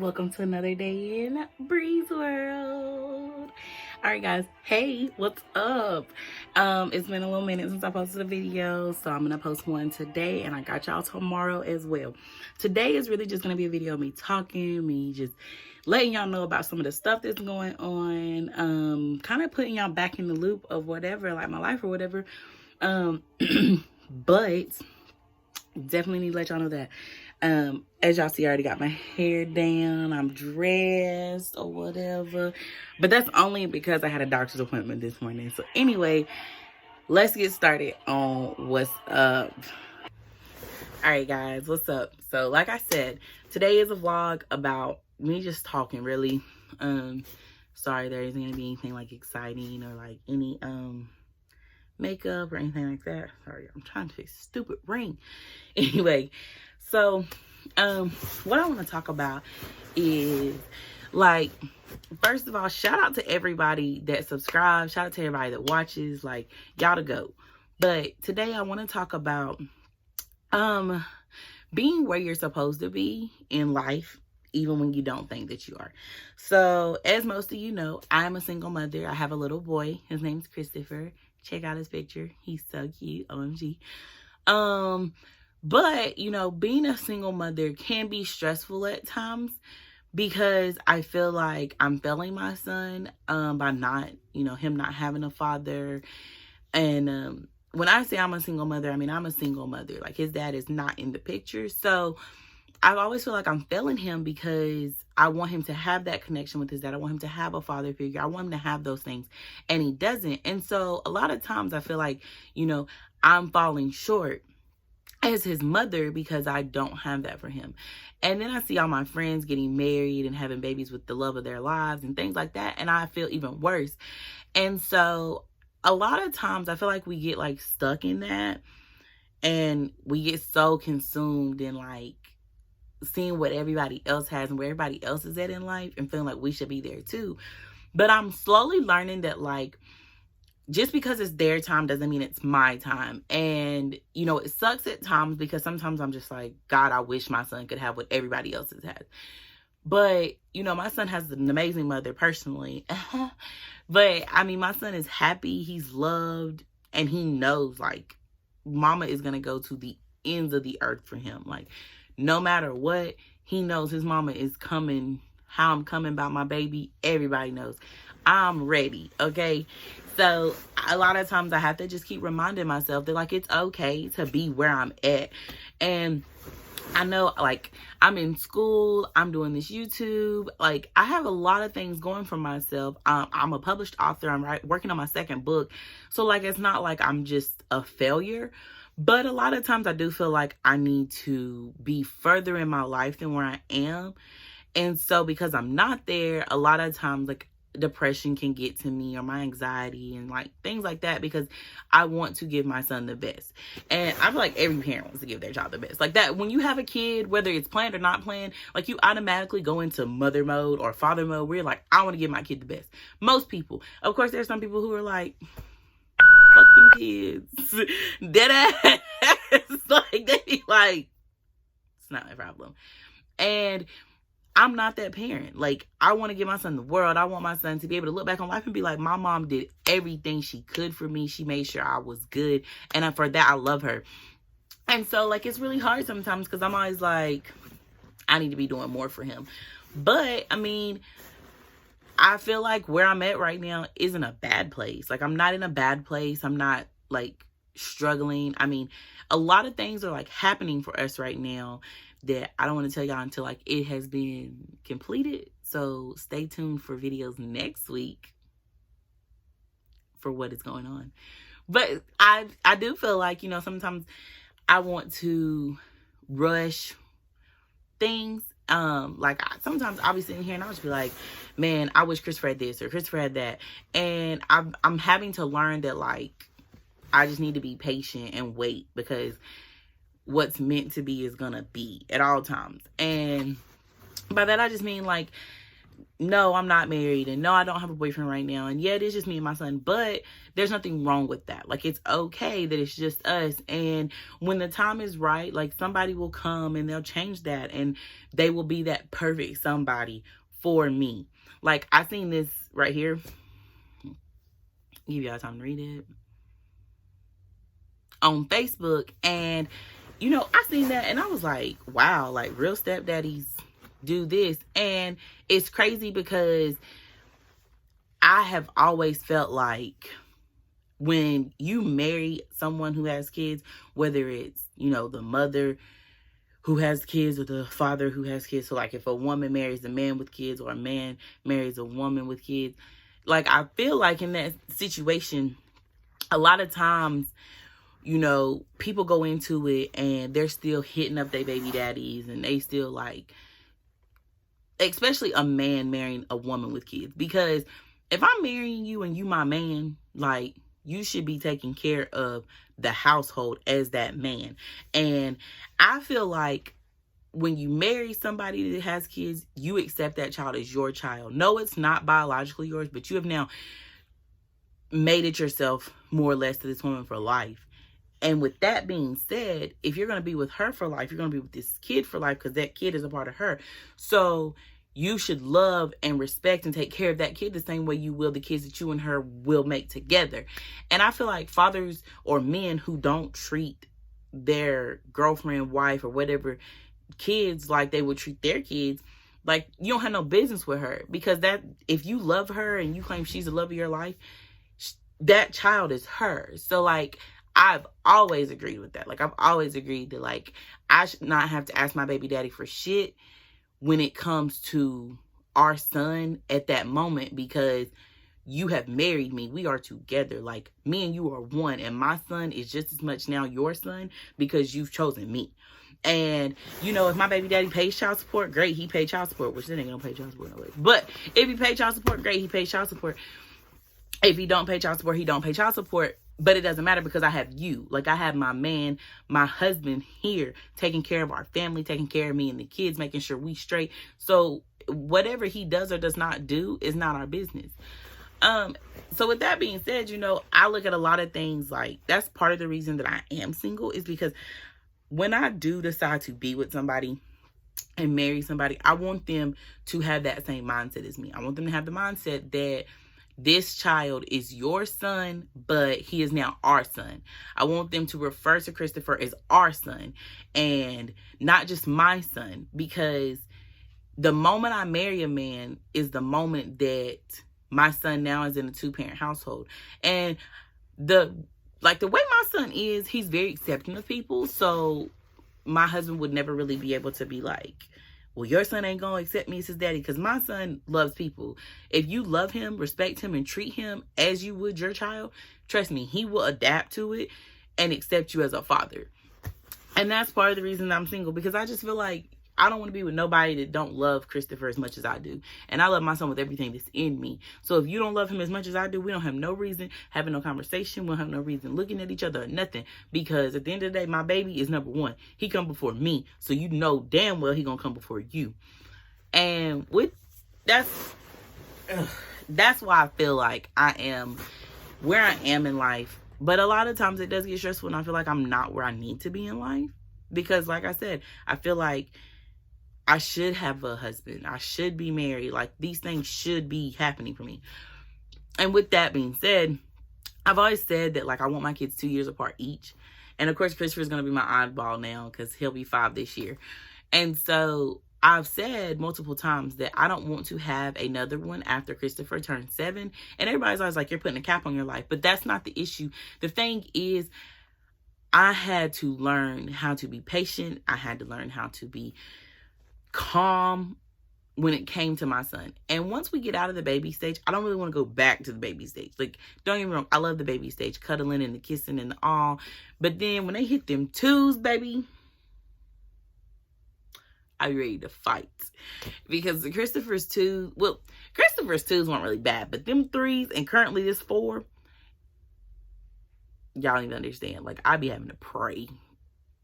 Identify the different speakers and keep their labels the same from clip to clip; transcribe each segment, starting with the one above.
Speaker 1: welcome to another day in Bree's World. All right, guys. Hey, what's up? It's been a little minute since I posted a video, so I'm gonna post one today, and I got y'all tomorrow as well. Today is really just gonna be a video of me talking, me just letting y'all know about some of the stuff that's going on, kind of putting y'all back in the loop of whatever, like my life or whatever. But definitely need to let y'all know that as y'all see, I already got my hair down, I'm dressed or whatever, but that's only because I had a doctor's appointment this morning. So anyway, let's get started on what's up. All right, guys, what's up? So like I said, today is a vlog about me just talking, really. Sorry there isn't gonna be anything like exciting or like any makeup or anything like that. Sorry, I'm trying to fix a stupid ring. Anyway, so what I want to talk about is, like, first of all, shout out to everybody that subscribes, shout out to everybody that watches, like, y'all to go. But today I want to talk about being where you're supposed to be in life, even when you don't think that you are. So as most of you know, I'm a single mother. I have a little boy. His name's Christopher. Check out his picture. He's so cute. OMG. But, you know, being a single mother can be stressful at times because I feel like I'm failing my son by not, you know, him not having a father. And when I say I'm a single mother, I mean, I'm a single mother. Like, his dad is not in the picture. So I always feel like I'm failing him because I want him to have that connection with his dad. I want him to have a father figure. I want him to have those things, and he doesn't. And so a lot of times I feel like, you know, I'm falling short as his mother because I don't have that for him. And then I see all my friends getting married and having babies with the love of their lives and things like that, and I feel even worse. And so a lot of times I feel like we get like stuck in that, and we get so consumed in like seeing what everybody else has and where everybody else is at in life and feeling like we should be there too. But I'm slowly learning that, like, just because it's their time doesn't mean it's my time. And, you know, it sucks at times because sometimes I'm just like, God, I wish my son could have what everybody else has had. But, you know, my son has an amazing mother personally. But, I mean, my son is happy, he's loved, and he knows, like, mama is going to go to the ends of the earth for him. Like, no matter what, he knows his mama is coming. How I'm coming about my baby, everybody knows. I'm ready, okay? So a lot of times I have to just keep reminding myself that, like, it's okay to be where I'm at. And I know, like, I'm in school, I'm doing this YouTube, like, I have a lot of things going for myself. I'm a published author, I'm working on my second book. So, like, it's not like I'm just a failure. But a lot of times I do feel like I need to be further in my life than where I am. And so because I'm not there, a lot of times, like, depression can get to me, or my anxiety and like things like that, because I want to give my son the best. And I feel like every parent wants to give their child the best. Like that, when you have a kid, whether it's planned or not planned, like, you automatically go into mother mode or father mode where you're like, I want to give my kid the best. Most people. Of course, there's some people who are like, fucking kids. Dead ass. Like, they be like, it's not my problem. And I'm not that parent. Like, I want to give my son the world. I want my son to be able to look back on life and be like, my mom did everything she could for me. She made sure I was good. And for that, I love her. And so, like, it's really hard sometimes because I'm always like, I need to be doing more for him. But, I mean, I feel like where I'm at right now isn't a bad place. Like, I'm not in a bad place. I'm not, like, struggling. I mean, a lot of things are, like, happening for us right now that I don't want to tell y'all until, like, it has been completed. So stay tuned for videos next week for what is going on. But I do feel like, you know, sometimes I want to rush things. Like, sometimes I'll be sitting here and I'll just be like, man, I wish Christopher had this or Christopher had that. And I'm having to learn that, like, I just need to be patient and wait, because what's meant to be is gonna be at all times. And by that I just mean, like, no, I'm not married, and no, I don't have a boyfriend right now, and yeah, it is just me and my son, but there's nothing wrong with that. Like, it's okay that it's just us, and when the time is right, like, somebody will come and they'll change that, and they will be that perfect somebody for me. Like, I seen this right here. Give y'all time to read it. On Facebook, and you know, I seen that and I was like, wow, like, real stepdaddies do this. And it's crazy because I have always felt like when you marry someone who has kids, whether it's, you know, the mother who has kids or the father who has kids. So like, if a woman marries a man with kids, or a man marries a woman with kids, like, I feel like in that situation, a lot of times, you know, people go into it and they're still hitting up their baby daddies, and they still like, especially a man marrying a woman with kids. Because if I'm marrying you and you my man, like, you should be taking care of the household as that man. And I feel like when you marry somebody that has kids, you accept that child as your child. No, it's not biologically yours, but you have now made it yourself more or less to this woman for life. And with that being said, if you're going to be with her for life, you're going to be with this kid for life, because that kid is a part of her. So you should love and respect and take care of that kid the same way you will the kids that you and her will make together. And I feel like fathers or men who don't treat their girlfriend, wife, or whatever kids like they would treat their kids, like, you don't have no business with her. Because that, if you love her and you claim she's the love of your life, that child is hers. So like, I've always agreed with that. Like, I've always agreed that, like, I should not have to ask my baby daddy for shit when it comes to our son at that moment, because you have married me. We are together. Like, me and you are one, and my son is just as much now your son because you've chosen me. And, you know, if my baby daddy pays child support, great, he paid child support, which they ain't gonna pay child support no way. But if he paid child support, great, he pays child support. If he don't pay child support, he don't pay child support. But it doesn't matter, because I have you. Like, I have my man, my husband here, taking care of our family, taking care of me and the kids, making sure we straight. So whatever he does or does not do is not our business. So with that being said, you know, I look at a lot of things like, that's part of the reason that I am single, is because when I do decide to be with somebody and marry somebody, I want them to have that same mindset as me. I want them to have the mindset that this child is your son, but he is now our son. I want them to refer to Christopher as our son and not just my son, because the moment I marry a man is the moment that my son now is in a 2-parent household. And the way my son is, he's very accepting of people. So my husband would never really be able to be like, well, your son ain't gonna accept me as his daddy, because my son loves people. If you love him, respect him, and treat him as you would your child, trust me, he will adapt to it and accept you as a father. And that's part of the reason I'm single, because I just feel like I don't want to be with nobody that don't love Christopher as much as I do. And I love my son with everything that's in me. So if you don't love him as much as I do, we don't have no reason having no conversation. We don't have no reason looking at each other or nothing. Because at the end of the day, my baby is number one. He come before me. So you know damn well he gonna come before you. And that's why I feel like I am where I am in life. But a lot of times it does get stressful, and I feel like I'm not where I need to be in life. Because like I said, I feel like I should have a husband. I should be married. Like, these things should be happening for me. And with that being said, I've always said that, like, I want my kids 2 years apart each. And of course, Christopher's going to be my oddball now, because he'll be 5 this year. And so I've said multiple times that I don't want to have another one after Christopher turns 7. And everybody's always like, you're putting a cap on your life. But that's not the issue. The thing is, I had to learn how to be patient. I had to learn how to be calm when it came to my son. And once we get out of the baby stage, I don't really want to go back to the baby stage. Like, don't get me wrong, I love the baby stage, cuddling and the kissing and the all. But then when they hit them 2s, baby, I be ready to fight. Because the Christopher's 2s weren't really bad, but them 3s, and currently this 4, y'all don't even understand. Like, I be having to pray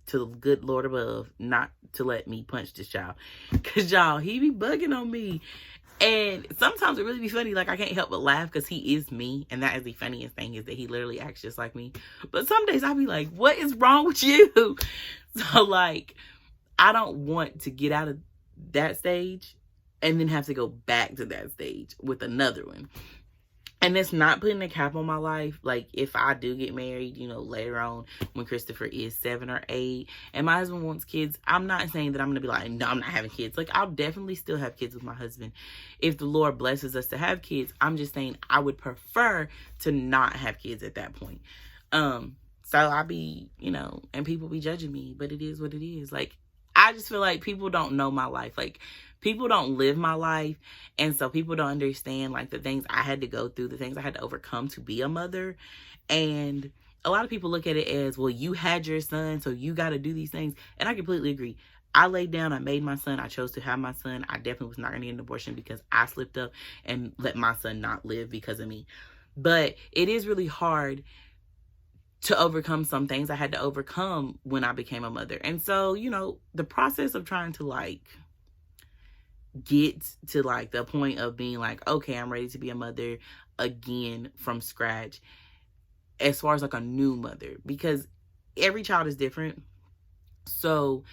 Speaker 1: to the good Lord above not to let me punch this child. Because, y'all, he be bugging on me. And sometimes it really be funny. Like, I can't help but laugh because he is me. And that is the funniest thing, is that he literally acts just like me. But some days I'll be like, what is wrong with you? So, like, I don't want to get out of that stage and then have to go back to that stage with another one. And it's not putting a cap on my life. Like, if I do get married, you know, later on when Christopher is 7 or 8 and my husband wants kids, I'm not saying that I'm going to be like, no, I'm not having kids. Like, I'll definitely still have kids with my husband if the Lord blesses us to have kids. I'm just saying I would prefer to not have kids at that point. So I'll be, you know, and people be judging me, but it is what it is. Like, I just feel like people don't know my life. Like, people don't live my life. And so people don't understand, like, the things I had to go through, the things I had to overcome to be a mother. And a lot of people look at it as, well, you had your son, so you got to do these things. And I completely agree. I laid down, I made my son, I chose to have my son. I definitely was not going to get an abortion because I slipped up and let my son not live because of me. But it is really hard to overcome some things I had to overcome when I became a mother. And so, you know, the process of trying to, like, get to, like, the point of being like, okay, I'm ready to be a mother again from scratch, as far as, like, a new mother, because every child is different. So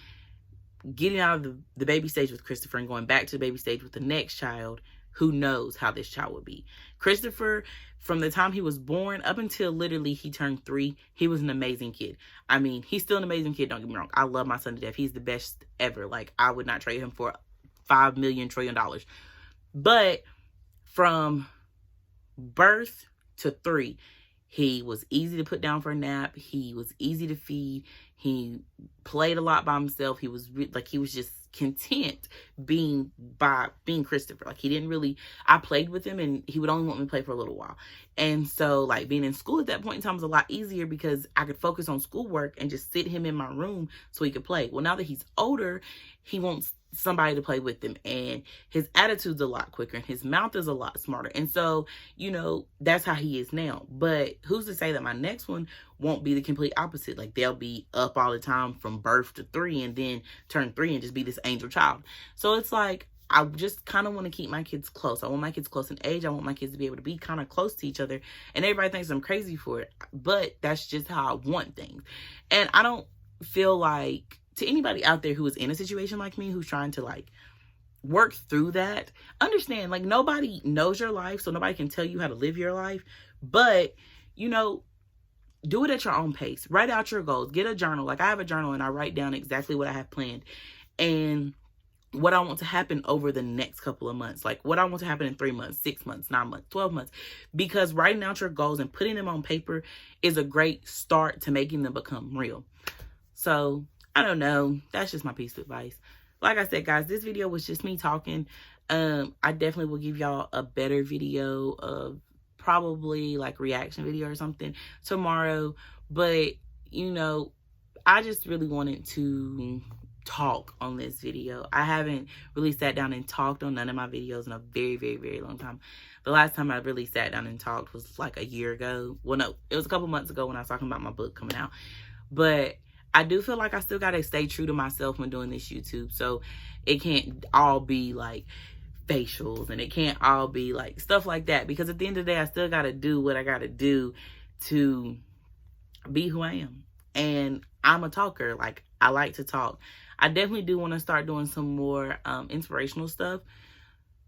Speaker 1: getting out of the baby stage with Christopher and going back to the baby stage with the next child, who knows how this child would be. Christopher, from the time he was born up until literally he turned 3, he was an amazing kid. I mean, he's still an amazing kid, don't get me wrong. I love my son to death. He's the best ever. Like, I would not trade him for $5 million trillion. But from birth to 3, he was easy to put down for a nap. He was easy to feed. He played a lot by himself. He was he was just content being Christopher. Like, he didn't really, I played with him and he would only want me to play for a little while. And so, like, being in school at that point in time was a lot easier because I could focus on schoolwork and just sit him in my room so he could play. Well, now that he's older, he wants somebody to play with him, and his attitude's a lot quicker and his mouth is a lot smarter. And so, you know, that's how he is now. But who's to say that my next one won't be the complete opposite? Like, they'll be up all the time from birth to 3 and then turn 3 and just be this angel child. So it's like, I just kind of want to keep my kids close. I want my kids close in age. I want my kids to be able to be kind of close to each other. And everybody thinks I'm crazy for it, but that's just how I want things. And I don't feel like, to anybody out there who is in a situation like me, who's trying to, like, work through that, understand, like, nobody knows your life, so nobody can tell you how to live your life. But, you know, do it at your own pace. Write out your goals. Get a journal. Like, I have a journal and I write down exactly what I have planned and what I want to happen over the next couple of months. Like, what I want to happen in 3 months, 6 months, 9 months, 12 months. Because writing out your goals and putting them on paper is a great start to making them become real. So, I don't know. That's just my piece of advice. Like I said, guys, this video was just me talking. I definitely will give y'all a better video of probably, like, reaction video or something tomorrow. But, you know, I just really wanted to talk on this video. I haven't really sat down and talked on none of my videos in a very, very, very long time. The last time I really sat down and talked was like a year ago. Well, no, it was a couple months ago when I was talking about my book coming out. But I do feel like I still got to stay true to myself when doing this YouTube. So it can't all be like facials and it can't all be like stuff like that. Because at the end of the day, I still got to do what I got to do to be who I am. And I'm a talker. Like, I like to talk. I definitely do want to start doing some more inspirational stuff.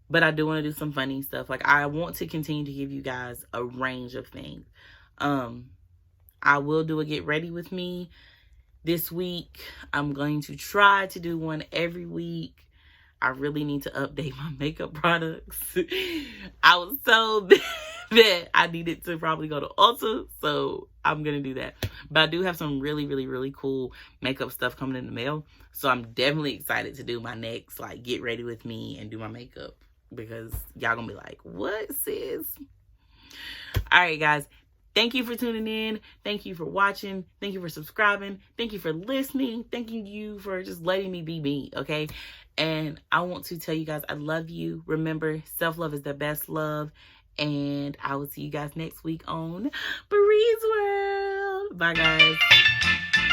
Speaker 1: But I do want to do some funny stuff. Like, I want to continue to give you guys a range of things. I will do a get ready with me this week. I'm going to try to do one every week. I really need to update my makeup products. I was told that I needed to probably go to Ulta, so I'm going to do that. But I do have some really, really, really cool makeup stuff coming in the mail. So I'm definitely excited to do my next, like, get ready with me and do my makeup. Because y'all going to be like, what, sis? All right, guys. Thank you for tuning in. Thank you for watching. Thank you for subscribing. Thank you for listening. Thank you for just letting me be me, okay? And I want to tell you guys I love you. Remember, self-love is the best love. And I will see you guys next week on Beree's World. Bye, guys.